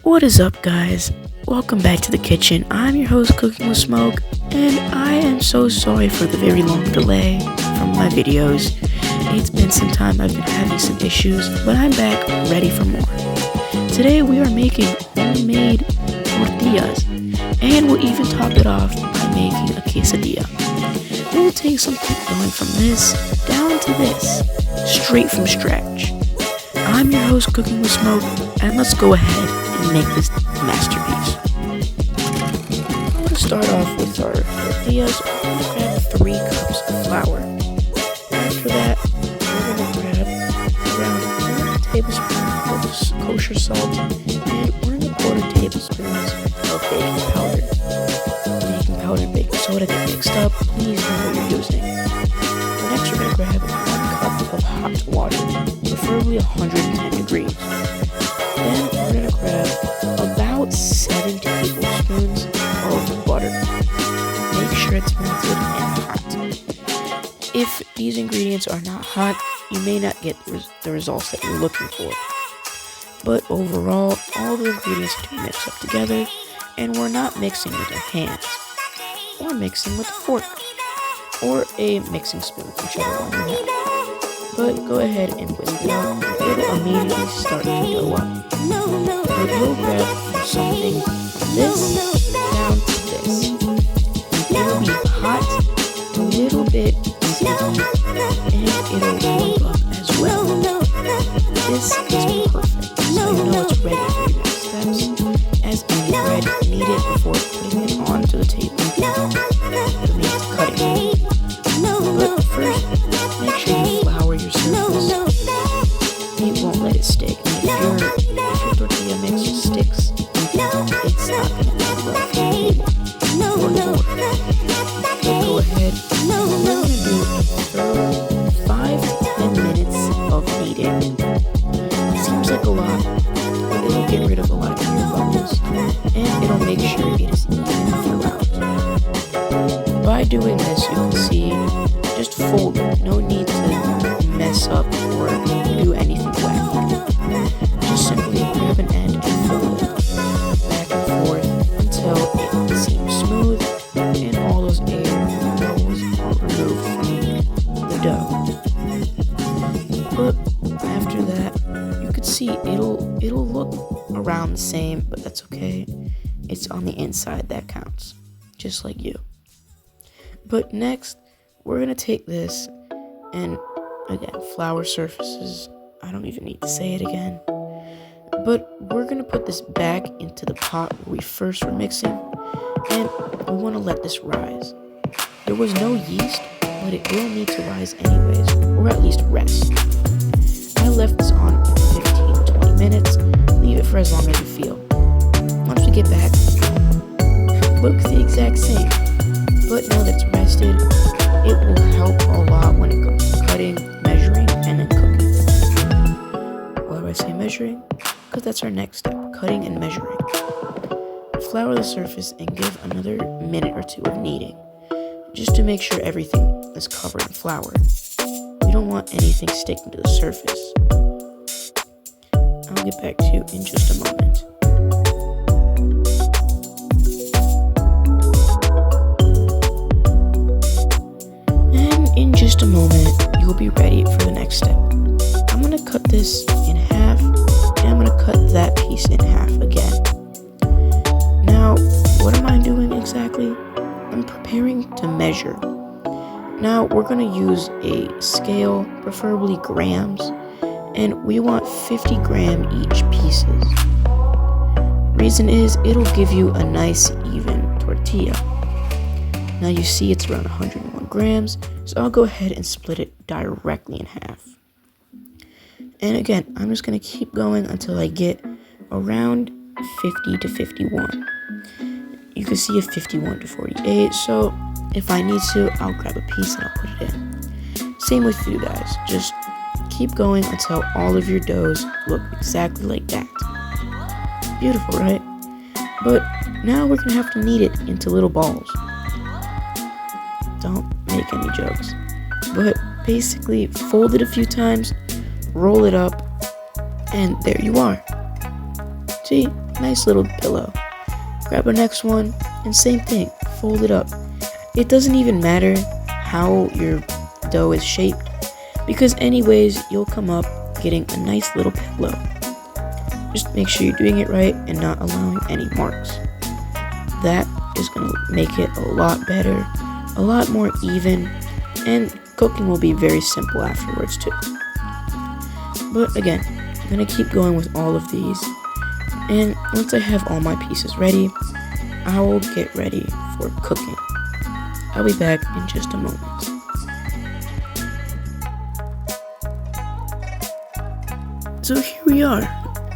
What is up, guys? Welcome back to the kitchen. I'm your host, Cooking with Smoke, and I am so sorry for the very long delay from my videos. It's been some time, I've been having some issues, but I'm back ready for more. Today we are making homemade tortillas, and we'll even top it off by making a quesadilla. We'll take something going from this down to this, straight from scratch. I'm your host, Cooking with Smoke, and let's go ahead and make this masterpiece. I'm going to start off with our tortillas. We're going to grab 3 cups of flour. After that, we're going to grab around 1 tablespoon of kosher salt and 1 tablespoons of baking powder. Baking powder and baking soda get mixed up. Please know what you're using. Next, we're going to grab 1 cup of hot water, preferably 110 degrees. Then we're going to grab about 7 tablespoons of butter. Make sure it's melted and hot. If these ingredients are not hot, you may not get the results that you're looking for. But overall, all the ingredients have to be mixed up together, and we're not mixing with our hands. We're mixing with a fork, or a mixing spoon, whichever one you have. But go ahead and whisk it out, it will immediately start to dough up. But you'll grab from something from this down to this. It'll be hot, a little bit sticky, and it'll lump up as well. This is perfect, so you know it's ready for your next steps, as any bread needed before putting it onto the table. It means cutting. But first, make sure you flour your surface. It won't let it stick. If your tortilla mix sticks, it's not going to end well for the table. Or the board. So go ahead. We're going to do a thorough 5 to 10 minutes of kneading. It seems like a lot, but it'll get rid of a lot of your bubbles, and it'll make sure it is even throughout. By doing this, you can see, just fold it. No need to mess up or do anything wacky. Just simply grab an end and fold it back and forth until it seems smooth and all those air bubbles are removed from the dough. But after that, you could see it'll look around the same, but that's okay. It's on the inside that counts, just like you. But next, we're going to take this and, again, flour surfaces. I don't even need to say it again. But we're going to put this back into the pot where we first were mixing, and we want to let this rise. There was no yeast, but it will need to rise anyways, or at least rest. I left this on for 15 to 20 minutes. Leave it for as long as you feel. Once we get back, looks the exact same. But now that it's rested, it will help a lot when it comes to cutting, measuring, and then cooking. Why do I say measuring? Because that's our next step, cutting and measuring. Flour the surface and give another minute or 2 of kneading, just to make sure everything is covered in flour. We don't want anything sticking to the surface. I'll get back to you in just a moment. In just a moment, you'll be ready for the next step. I'm going to cut this in half, and I'm going to cut that piece in half again. Now, what am I doing exactly? I'm preparing to measure. Now, we're going to use a scale, preferably grams, and we want 50 gram each pieces. Reason is, it'll give you a nice, even tortilla. Now you see it's around 101 grams, so I'll go ahead and split it directly in half. And again, I'm just going to keep going until I get around 50 to 51. You can see a 51 to 48, so if I need to, I'll grab a piece and I'll put it in. Same with you guys, just keep going until all of your doughs look exactly like that. Beautiful, right? But now we're going to have to knead it into little balls. Don't make any jokes. But basically, fold it a few times, roll it up, and there you are. See, nice little pillow. Grab a next one, and same thing, fold it up. It doesn't even matter how your dough is shaped, because anyways, you'll come up getting a nice little pillow. Just make sure you're doing it right and not allowing any marks. That is going to make it a lot better, a lot more even, and cooking will be very simple afterwards too. But again, I'm going to keep going with all of these, and once I have all my pieces ready, I will get ready for cooking. I'll be back in just a moment. So here we are.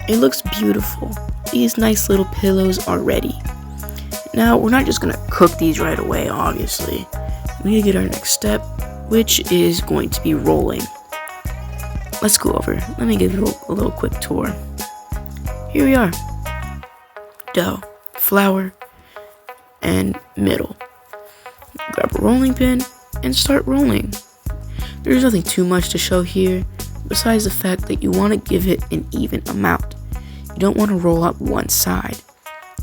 It looks beautiful. These nice little pillows are ready. Now, we're not just going to cook these right away, obviously. We need to get our next step, which is going to be rolling. Let's go over. Let me give you a little quick tour. Here we are. Dough, flour, and middle. Grab a rolling pin and start rolling. There's nothing too much to show here, besides the fact that you want to give it an even amount. You don't want to roll up one side.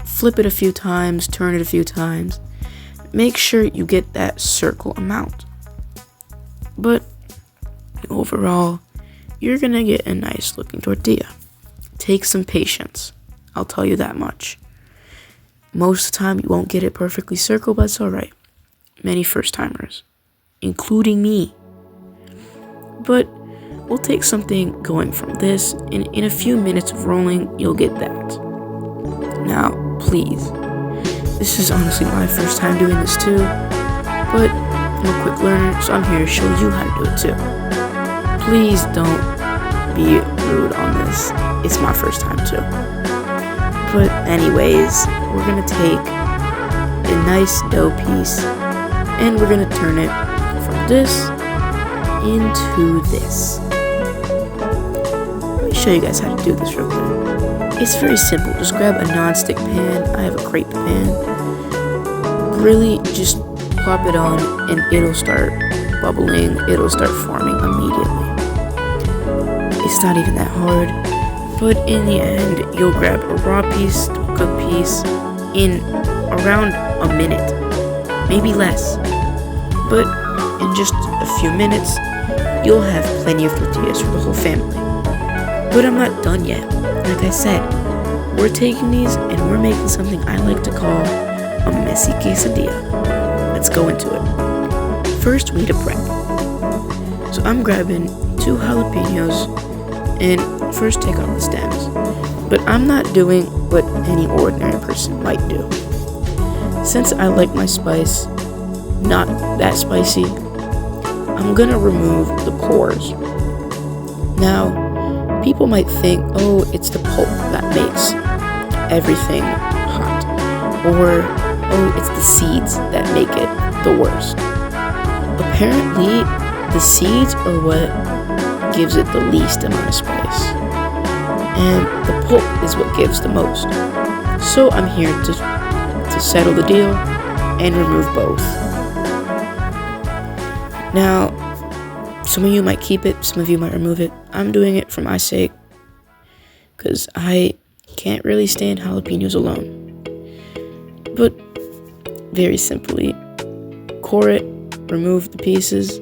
Flip it a few times, turn it a few times. Make sure you get that circle amount. But overall, you're going to get a nice looking tortilla. Take some patience. I'll tell you that much. Most of the time, you won't get it perfectly circled, but it's alright. Many first timers, including me. But we'll take something going from this, and in a few minutes of rolling, you'll get that. Now, please, this is honestly my first time doing this too, but I'm a quick learner, so I'm here to show you how to do it too. Please don't be rude on this. It's my first time too. But anyways, we're gonna take a nice dough piece, and we're gonna turn it from this into this. Let me show you guys how to do this real quick. It's very simple. Just grab a non-stick pan. I have a crepe pan. Really just plop it on and it'll start bubbling. It'll start forming immediately. It's not even that hard, but in the end, you'll grab a raw piece, a cooked piece in around a minute, maybe less. But in just a few minutes, you'll have plenty of tortillas for the whole family. But I'm not done yet. Like I said, we're taking these and we're making something I like to call a messy quesadilla. Let's go into it. First, we need to prep. So I'm grabbing 2 jalapenos and first take off the stems. But I'm not doing what any ordinary person might do. Since I like my spice not that spicy, I'm gonna remove the cores. Now, people might think, oh, it's the pulp that makes everything hot, or oh, it's the seeds that make it the worst. Apparently, the seeds are what gives it the least amount of spice, and the pulp is what gives the most. So I'm here to settle the deal and remove both. Now, some of you might keep it, some of you might remove it. I'm doing it for my sake, because I can't really stand jalapenos alone. But very simply, core it, remove the pieces,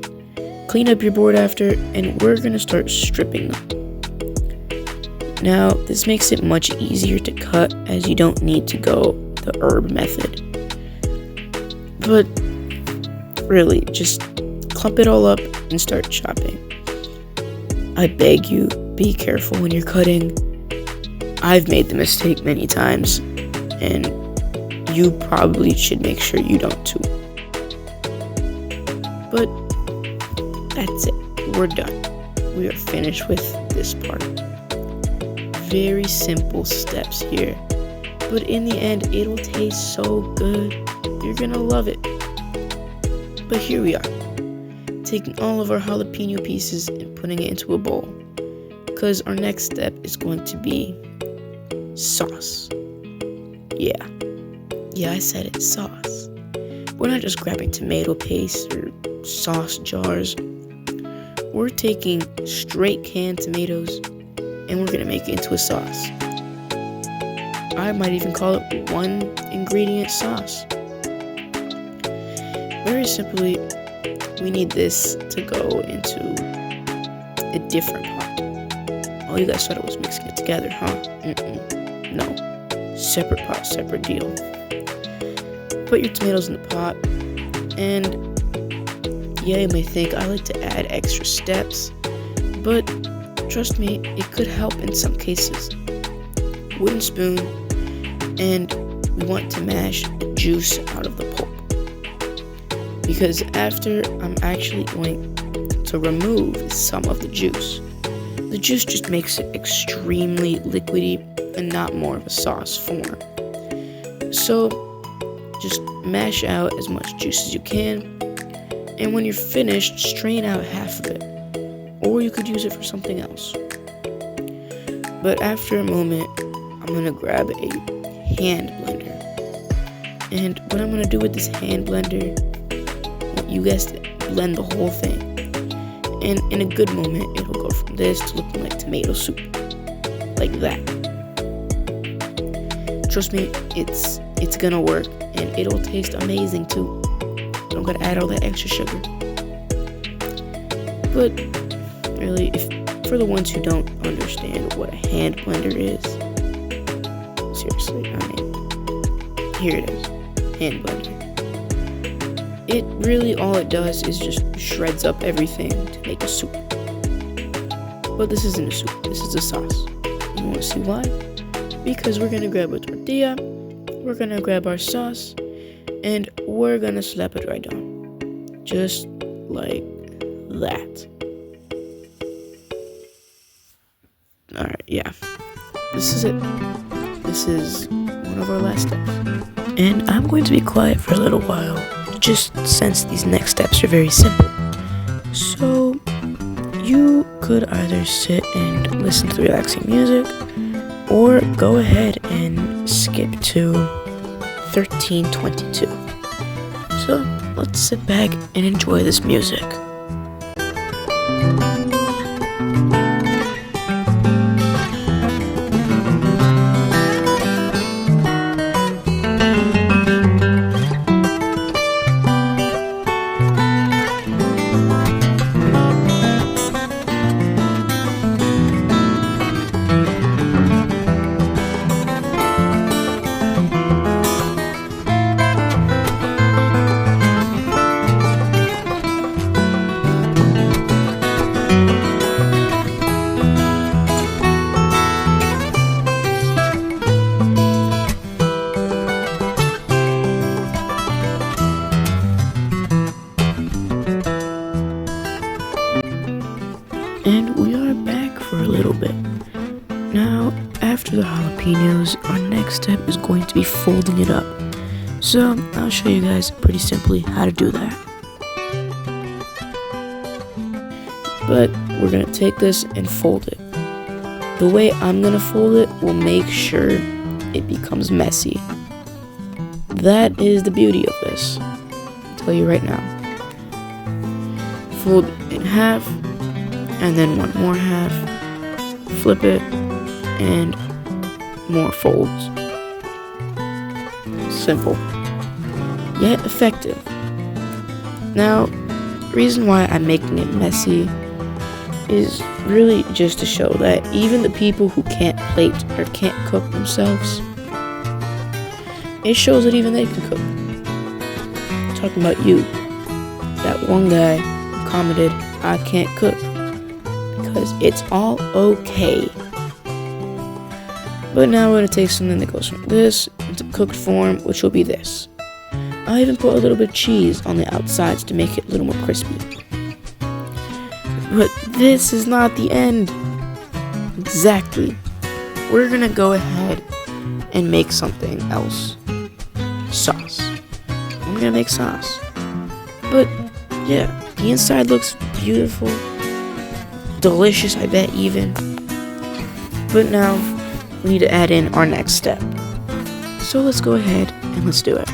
clean up your board after, and we're going to start stripping them. Now, this makes it much easier to cut, as you don't need to go the herb method. But really, just clump it all up and start chopping. I beg you, be careful when you're cutting. I've made the mistake many times, and you probably should make sure you don't too. But that's it. We're done. We are finished with this part. Very simple steps here, but in the end, it'll taste so good. You're gonna love it. But here we are, taking all of our jalapeno pieces and putting it into a bowl, because our next step is going to be sauce. Yeah, I said it, sauce. We're not just grabbing tomato paste or sauce jars. We're taking straight canned tomatoes and we're gonna make it into a sauce. I might even call it one ingredient sauce. Very simply, we need this to go into a different pot. Oh, you guys thought it was mixing it together, huh? No. Separate pot, separate deal. Put your tomatoes in the pot, and yeah, you may think I like to add extra steps, but trust me, it could help in some cases. Wooden spoon, and we want to mash the juice out of the pulp. Because after, I'm actually going to remove some of the juice. The juice just makes it extremely liquidy and not more of a sauce form. So just mash out as much juice as you can, and when you're finished, strain out half of it, or you could use it for something else. But after a moment, I'm gonna grab a hand blender, and what I'm gonna do with this hand blender, you guessed it, blend the whole thing. And in a good moment, it'll go from this to looking like tomato soup. Like that. Trust me, it's gonna work, and it'll taste amazing too. You don't gotta add all that extra sugar. But really, if for the ones who don't understand what a hand blender is, seriously, I mean, here it is, hand blender. It really, all it does is just shreds up everything to make a soup. But this isn't a soup, this is a sauce. You wanna see why? Because we're gonna grab a tortilla, we're gonna grab our sauce, and we're gonna slap it right on. Just like that. Alright, yeah. This is it. This is one of our last steps. And I'm going to be quiet for a little while, just since these next steps are very simple. So, you could either sit and listen to the relaxing music, or go ahead and skip to 13:22. So, let's sit back and enjoy this music. And we are back for a little bit. Now, after the jalapenos, our next step is going to be folding it up. So, I'll show you guys pretty simply how to do that. But we're going to take this and fold it. The way I'm going to fold it will make sure it becomes messy. That is the beauty of this. I'll tell you right now. Fold it in half, and then one more half, flip it, and more folds. Simple, yet effective. Now, the reason why I'm making it messy is really just to show that even the people who can't plate or can't cook themselves, it shows that even they can cook. I'm talking about you, that one guy who commented, "I can't cook." Because it's all okay. But now we're going to take something that goes from this into cooked form, which will be this. I even put a little bit of cheese on the outsides to make it a little more crispy. But this is not the end. Exactly. We're going to go ahead and make something else. Sauce. I'm going to make sauce. But yeah, the inside looks beautiful. Delicious, I bet, even. But now we need to add in our next step. So let's go ahead and let's do it.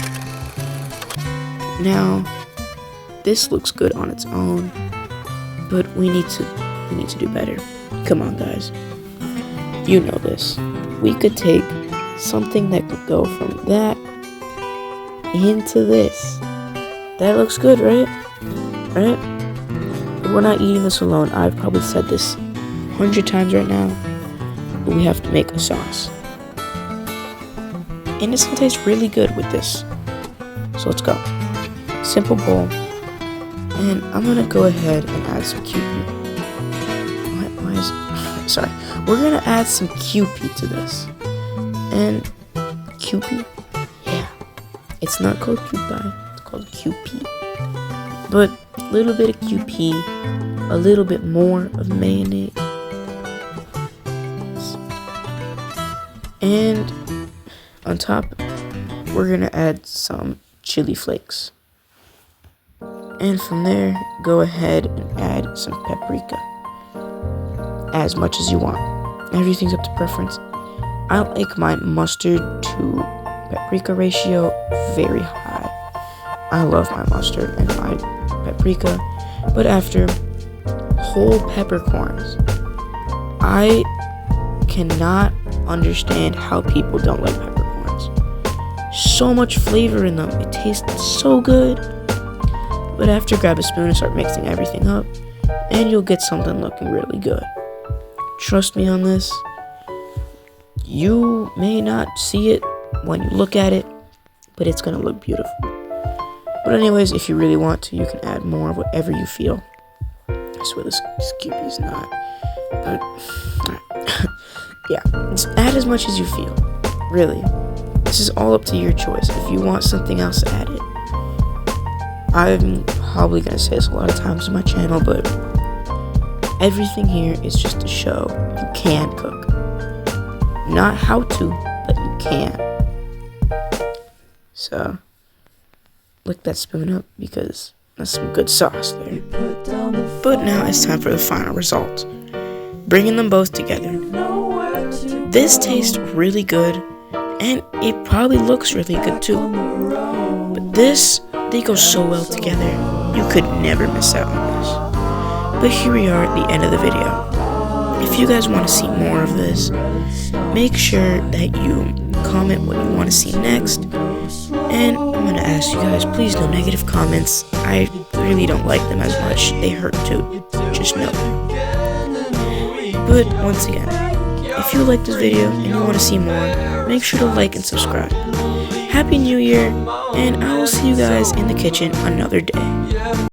Now, this looks good on its own, but we need to do better. Come on, guys. You know this. We could take something that could go from that into this. That looks good, right? Right? But we're not eating this alone. I've probably said this 100 times right now, but we have to make a sauce. And it's gonna taste really good with this. So let's go. Simple bowl. And I'm gonna go ahead and add some QP. Sorry. We're gonna add some QP to this. And QP? Yeah. It's not called QP, it's called QP. But a little bit of QP, a little bit more of mayonnaise. And on top, we're gonna add some chili flakes. And from there, go ahead and add some paprika. As much as you want. Everything's up to preference. I like my mustard to paprika ratio very high. I love my mustard and my paprika. But after whole peppercorns, I cannot understand how people don't like peppercorns. So much flavor in them. It tastes so good. But after, grab a spoon and start mixing everything up, and you'll get something looking really good. Trust me on this. You may not see it when you look at it, but it's gonna look beautiful. But anyways, if you really want to, you can add more of whatever you feel. I swear this QP's not. But yeah, just add as much as you feel. Really. This is all up to your choice. If you want something else, add it. I'm probably gonna say this a lot of times on my channel, but everything here is just to show you can cook. Not how to, but you can. So, lick that spoon up because that's some good sauce there. But now it's time for the final result. Bringing them both together. This tastes really good, and it probably looks really good too. But they go so well together, you could never miss out on this. But here we are at the end of the video. If you guys want to see more of this, make sure that you comment what you want to see next. And I'm going to ask you guys, please no negative comments. I really don't like them as much. They hurt too. Just know. But once again, if you like this video and you want to see more, make sure to like and subscribe. Happy New Year, and I will see you guys in the kitchen another day.